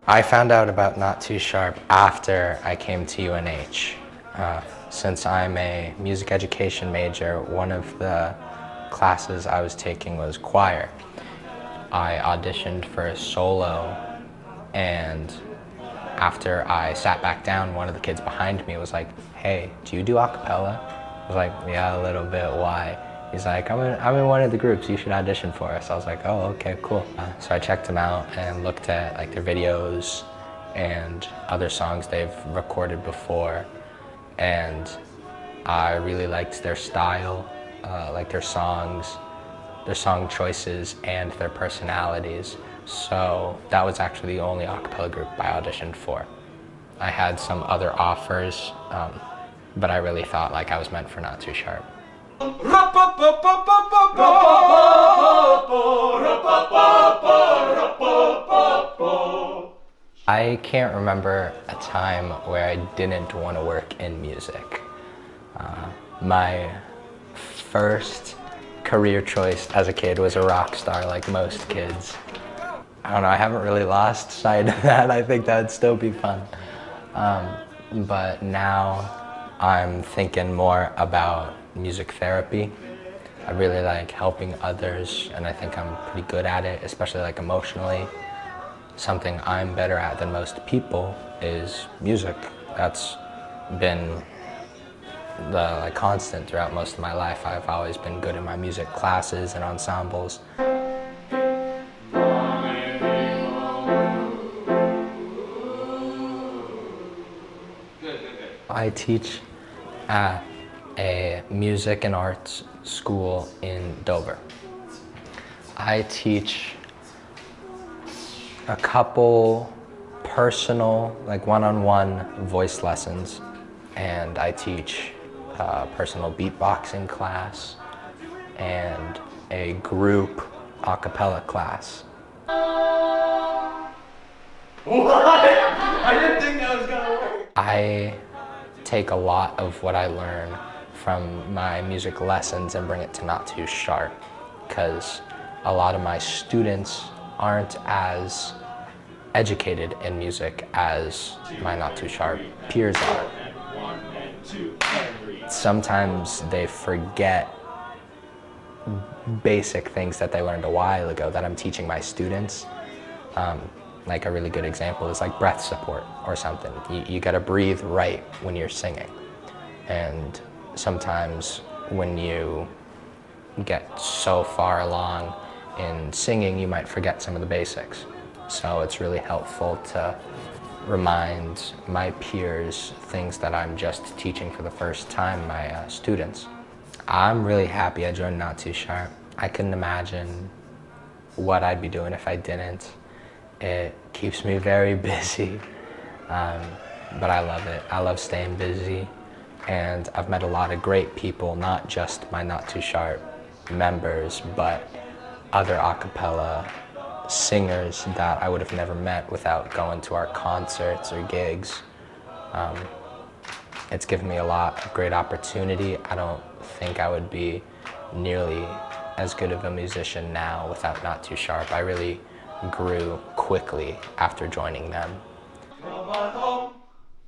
I found out about Not Too Sharp after I came to UNH. Since I'm a music education major, one of the classes I was taking was choir. I auditioned for a solo, and after I sat back down, one of the kids behind me was like, "Hey, do you do a cappella?" I was like, "Yeah, a little bit, why?" He's like, I'm in one of the groups, you should audition for us." I was like, "Oh, okay, cool." So I checked them out and looked at like their videos and other songs they've recorded before, and I really liked their style, like their songs, their song choices, and their personalities. So that was actually the only a cappella group I auditioned for. I had some other offers, but I really thought like I was meant for Not Too Sharp. I can't remember a time where I didn't want to work in music. My first career choice as a kid was a rock star, like most kids. I don't know, I haven't really lost sight of that. I think that'd still be fun. But now I'm thinking more about music therapy. I really like helping others, and I think I'm pretty good at it, especially like emotionally. Something I'm better at than most people is music. That's been the constant throughout most of my life. I've always been good in my music classes and ensembles. I teach at a music and arts school in Dover. I teach a couple personal, like one-on-one voice lessons, and I teach a personal beatboxing class and a group a cappella class. What? I didn't think that was gonna work. I take a lot of what I learn from my music lessons and bring it to Not Too Sharp, because a lot of my students aren't as educated in music as my Not Too Sharp peers are. Sometimes they forget basic things that they learned a while ago that I'm teaching my students. Like a really good example is like breath support or something. You gotta breathe right when you're singing. And sometimes when you get so far along in singing, you might forget some of the basics. So it's really helpful to remind my peers things that I'm just teaching for the first time, my students. I'm really happy I joined Not Too Sharp. I couldn't imagine what I'd be doing if I didn't. It keeps me very busy, but I love it. I love staying busy, and I've met a lot of great people, not just my Not Too Sharp members, but other a cappella singers that I would have never met without going to our concerts or gigs. It's given me a lot of great opportunity. I don't think I would be nearly as good of a musician now without Not Too Sharp. I really grew quickly after joining them.